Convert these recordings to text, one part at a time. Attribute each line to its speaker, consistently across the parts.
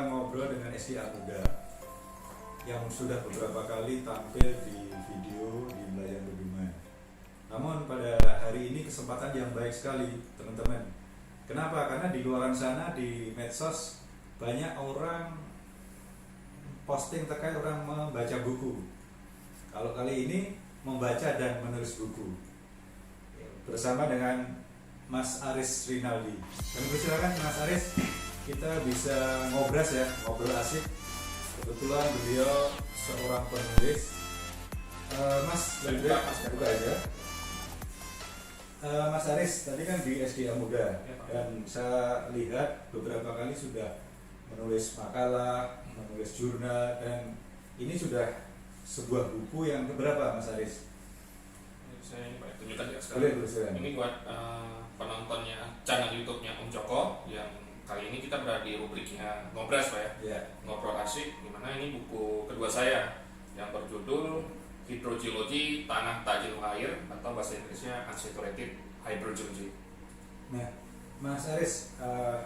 Speaker 1: kita ngobrol dengan SDA Muda yang sudah beberapa kali tampil di video di Melayan Budiman. Namun pada hari ini kesempatan yang baik sekali teman-teman. Kenapa? Karena di luar sana di medsos banyak orang posting terkait orang membaca buku. Kalau kali ini membaca dan menulis buku bersama dengan Mas Aris Rinaldi. Kami persilakan Mas Aris, kita bisa ngobrol asik. Kebetulan beliau seorang penulis. Mas, buka aja. Mas Aris, tadi kan di SDA Muda dan saya lihat beberapa kali sudah menulis makalah, menulis jurnal, dan ini sudah sebuah buku yang keberapa Mas Aris?
Speaker 2: Saya ini Pak tunjukkan ya
Speaker 1: Boleh,
Speaker 2: sekarang. Ini buat penontonnya channel YouTube-nya Om Joko yang kali ini kita berada di rubriknya Ngobras Pak ya.
Speaker 1: Yeah.
Speaker 2: Ngobrol asik, dimana ini buku kedua saya yang berjudul Hydrogeology Tanah Tajil Air atau bahasa Inggrisnya Unsaturated Hydrogeology.
Speaker 1: Nah, Mas Aris,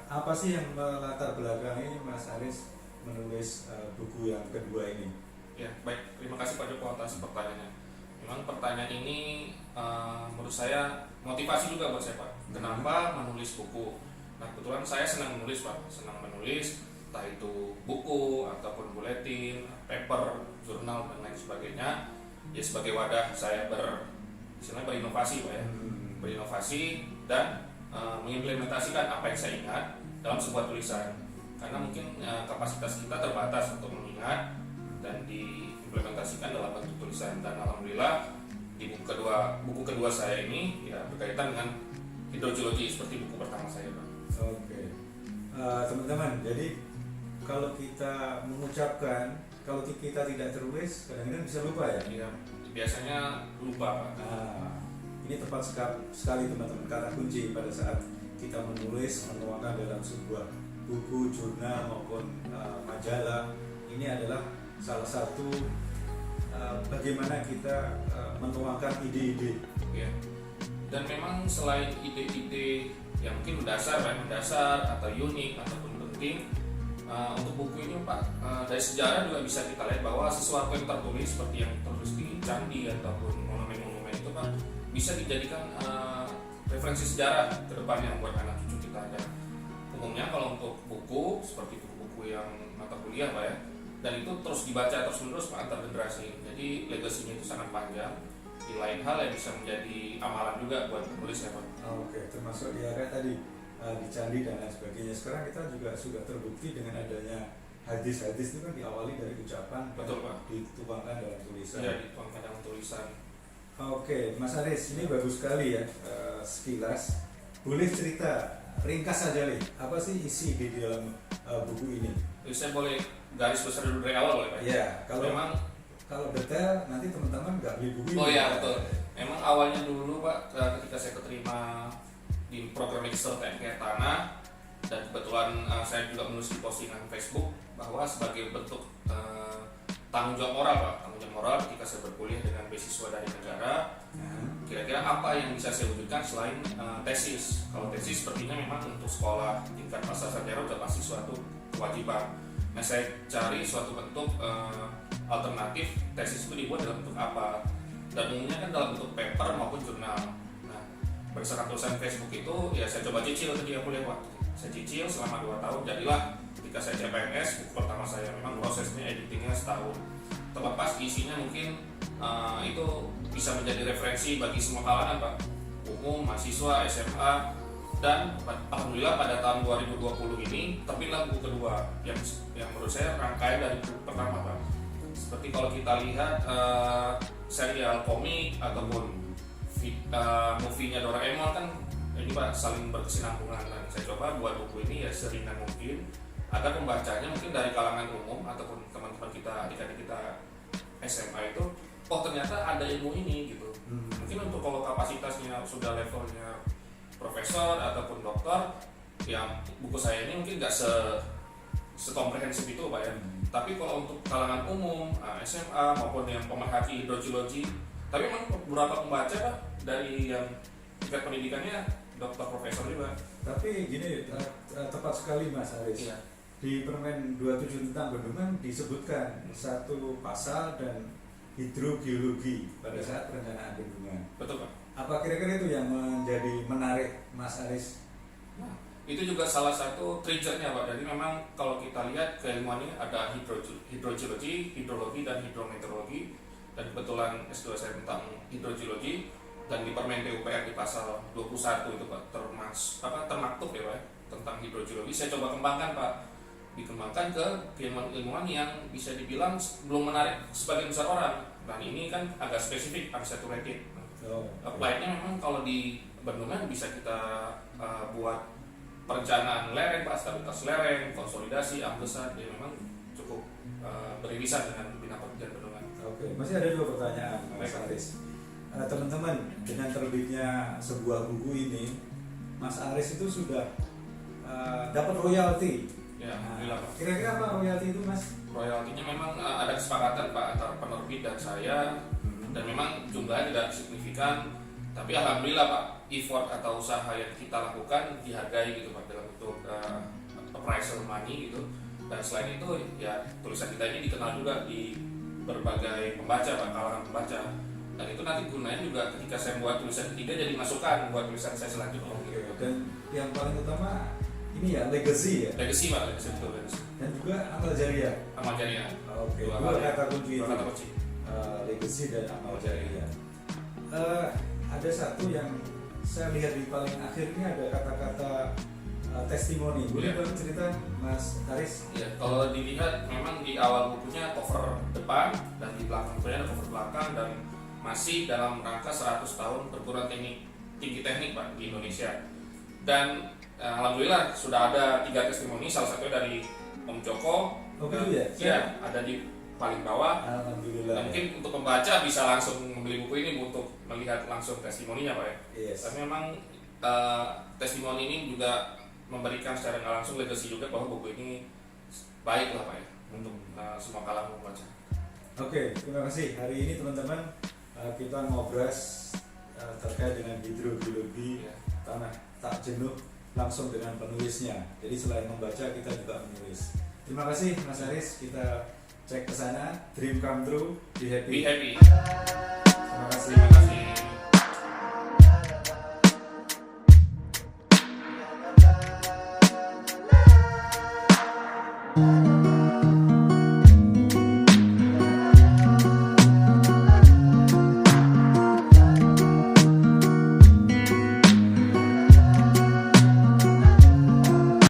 Speaker 1: apa sih yang melatar belakangi Mas Aris menulis buku yang kedua ini?
Speaker 2: Ya, baik. Terima kasih Pak Joko atas pertanyaannya. Memang pertanyaan ini menurut saya motivasi juga buat saya Pak. Kenapa menulis buku? Nah, kebetulan saya senang menulis Pak. Senang menulis, entah itu buku ataupun buletin, paper, jurnal dan lain sebagainya. Ya sebagai wadah saya berinovasi Pak ya. Berinovasi dan mengimplementasikan apa yang saya ingat dalam sebuah tulisan. Karena mungkin kapasitas kita terbatas untuk mengingat dan diimplementasikan dalam bentuk tulisan, dan alhamdulillah di buku kedua saya ini ya berkaitan dengan hidrogeologi seperti buku pertama saya Pak.
Speaker 1: Oke. Teman-teman, jadi kalau kita mengucapkan, kalau kita tidak tertulis kadang-kadang bisa lupa ya?
Speaker 2: Iya, biasanya lupa Pak.
Speaker 1: Ini tepat sekali teman-teman, kata kunci pada saat kita menulis, menuangkan dalam sebuah buku, jurnal maupun majalah. Ini adalah salah satu bagaimana kita menuangkan ide-ide.
Speaker 2: Ya. Dan memang selain ide-ide yang mungkin mendasar atau unik ataupun penting, untuk buku ini Pak, dari sejarah juga bisa kita lihat bahwa sesuatu yang tertulis seperti yang tertulis di candi ataupun monumen-monumen itu Pak bisa dijadikan referensi sejarah ke depannya buat anak cucu kita. Dan umumnya kalau untuk buku seperti buku-buku yang mata kuliah Pak ya, dan itu terus dibaca terus-menerus Pak antar generasi. Jadi legasinya itu sangat panjang. Di lain hal yang bisa menjadi amalan juga buat penulis ya Pak.
Speaker 1: Oke, termasuk di area tadi di candi dan lain sebagainya. Sekarang kita juga sudah terbukti dengan adanya hadis-hadis itu kan diawali dari ucapan.
Speaker 2: Betul Pak.
Speaker 1: Dituangkan dalam tulisan.
Speaker 2: Ya, dituangkan dalam tulisan.
Speaker 1: Oke, Mas Aris, ini bagus sekali ya sekilas. Boleh cerita ringkas saja nih, apa sih isi di dalam buku ini?
Speaker 2: Jadi saya boleh garis besar dulu dari awal boleh Pak?
Speaker 1: Iya, kalau detail nanti teman-teman nggak beli buku ini.
Speaker 2: Oh iya betul. Memang awalnya dulu Pak ketika saya keterima di program Magister TNK Tanah, dan kebetulan saya juga menulis di postingan Facebook bahwa sebagai bentuk tanggung jawab moral Pak, tanggung jawab moral ketika saya berkuliah dengan beasiswa dari negara, kira-kira apa yang bisa saya wujudkan selain tesis. Kalau tesis sepertinya memang untuk sekolah tingkat pasar sarjana sudah pasti suatu kewajiban. Nah, saya cari suatu bentuk alternatif tesis itu dibuat dalam bentuk apa, dan umumnya kan dalam bentuk paper maupun jurnal. Nah, berdasarkan tulisan Facebook itu ya saya coba cicil ketika kuliah waktu. Saya cicil selama 2 tahun, jadilah ketika saya CPNS buku pertama saya. Memang prosesnya editingnya setahun. Terlepas isinya mungkin itu bisa menjadi referensi bagi semua kalangan Pak, umum, mahasiswa, SMA. Dan alhamdulillah pada tahun 2020 ini terbitlah buku kedua yang menurut saya rangkaian dari buku pertama Pak. Seperti kalau kita lihat serial komik ataupun movie-nya Doraemon kan ini Pak saling berkesinambungan, dan saya coba buat buku ini ya seringan mungkin agar pembacanya mungkin dari kalangan umum ataupun teman-teman kita, adik-adik kita SMA itu, oh ternyata ada ilmu ini gitu. Mungkin untuk kalau kapasitasnya sudah levelnya profesor ataupun doktor, yang buku saya ini mungkin nggak sekomprehensif itu Pak ya. Tapi kalau untuk kalangan umum, SMA maupun yang pemerhati hidrogeologi, tapi memang beberapa pembaca Pak dari yang tingkat pendidikannya dokter profesor juga.
Speaker 1: Tapi gini, tepat sekali Mas Aris.
Speaker 2: Iya.
Speaker 1: di Permen 27 tentang bendungan disebutkan satu pasal dan hidrogeologi pada saat perencanaan bendungan.
Speaker 2: Betul Pak.
Speaker 1: Apa kira-kira itu yang menjadi menarik Mas Aris?
Speaker 2: Nah, itu juga salah satu triggernya Pak. Jadi memang kalau kita lihat keilmuan ini ada hidrogeologi, hidrologi, dan hidrometeorologi. Dan kebetulan S2 saya tentang hidrogeologi, dan di Permen PUPR di pasal 21 itu Pak termaktub ya Pak tentang hidrogeologi. Saya coba kembangkan Pak, dikembangkan ke ilmuwan yang bisa dibilang belum menarik sebagian besar orang. Dan ini kan agak spesifik, unsaturated. Apply-nya memang kalau di bendungan bisa kita buat perencanaan lereng Pak, stabilitas lereng, konsolidasi, ambesan, dia memang cukup beririsan dengan bina pekerjaan bendungan.
Speaker 1: Oke, masih ada 2 pertanyaan Mas Aris. Teman-teman, dengan terbitnya sebuah buku ini, Mas Aris itu sudah dapat royalti.
Speaker 2: Ya, alhamdulillah Pak.
Speaker 1: Kira-kira apa royalti itu Mas?
Speaker 2: Royaltinya memang ada kesepakatan Pak antara penerbit dan saya, dan memang jumlahnya tidak signifikan, tapi alhamdulillah Pak, effort atau usaha yang kita lakukan dihargai gitu Pak dalam bentuk appraisal money gitu. Dan selain itu ya tulisan kita ini dikenal juga di berbagai pembaca Pak, kalangan pembaca. Dan itu nanti gunanya juga ketika saya buat tulisan ketiga jadi masukan buat tulisan saya selanjutnya gitu.
Speaker 1: Dan yang paling utama ini ya legacy ya.
Speaker 2: Legacy Pak, legacy betul legacy.
Speaker 1: Dan juga amal jariah.
Speaker 2: Amal jariah.
Speaker 1: Oke,
Speaker 2: Dua
Speaker 1: dua kata kunci
Speaker 2: Dua
Speaker 1: itu.
Speaker 2: kata kunci.
Speaker 1: Legacy dan amal jariah. Ada satu yang saya lihat di paling akhir ini ada kata-kata testimoni. Boleh bantu cerita Mas Aris?
Speaker 2: Ya, kalau dilihat memang di awal bukunya cover depan dan di belakang bukunya ada cover belakang, dan masih dalam rangka 100 tahun perguruan tinggi teknik Pak di Indonesia. Dan alhamdulillah sudah ada 3 testimoni, salah satunya dari Om Joko.
Speaker 1: Oh gitu ya?
Speaker 2: Ya, ada di paling bawah.
Speaker 1: Alhamdulillah.
Speaker 2: Dan mungkin untuk pembaca bisa langsung membeli buku ini untuk melihat langsung testimoninya Pak ya.
Speaker 1: Yes.
Speaker 2: Tapi memang testimoni ini juga memberikan secara nggak langsung legacy juga bahwa buku ini baik lah Pak ya untuk semua kalangan pembaca.
Speaker 1: Oke, terima kasih. Hari ini teman-teman kita ngobras terkait dengan hidrogeologi tanah tak jenuh langsung dengan penulisnya. Jadi selain membaca kita juga menulis. Terima kasih Mas Aris. Kita cek ke sana. Dream come true. Be happy.
Speaker 2: Be happy.
Speaker 1: Terima kasih.
Speaker 2: Terima kasih.